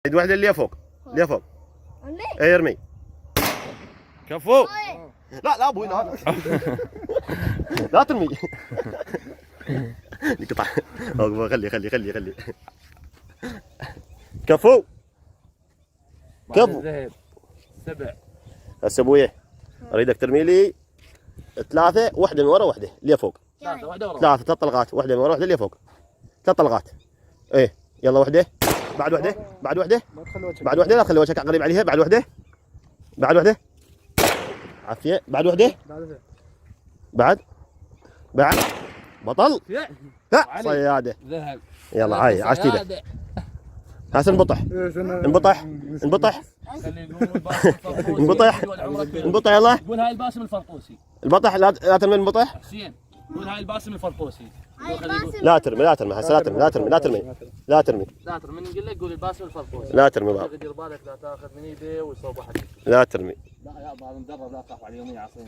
يد واحدة اللي فوق، اللي فوق. اي ارمي. كفو. لا لا ابوي لا. لا ترمي. يقطع. خلي. كفو. كفو. ذهب 7. هسه ابوي اريدك ترمي لي 3 واحدة من ورا واحدة اللي فوق. 3 واحدة ورا. 3 طلقات، واحدة من ورا واحدة اللي فوق. 3 طلقات. ايه يلا واحدة. بعد واحدة. بعد واحدة. بعد واحدة لا تخلي وجهك قريب عليها. بعد واحدة. بعد واحدة. عافية. بعد واحدة. بعد. بطل. لا صيادة. ذهب. يلا هاي عاشت ايدك. هسه انبطح. انبطح. انبطح يلا. قول هاي الباسم الفرطوسي. البطح لا ترمي المبطح. حسين قول هاي الباسم الفرطوسي. لا ترمي هسه لا ترمي. لا ترمي من نقول لك قول الباسم الفرطوسي. لا ترمي بقى. دير بالك لا تاخذ من ايدي ويصوب واحد. لا ترمي. لا يا بعض مدرب لا تخاف على يومين عصرين.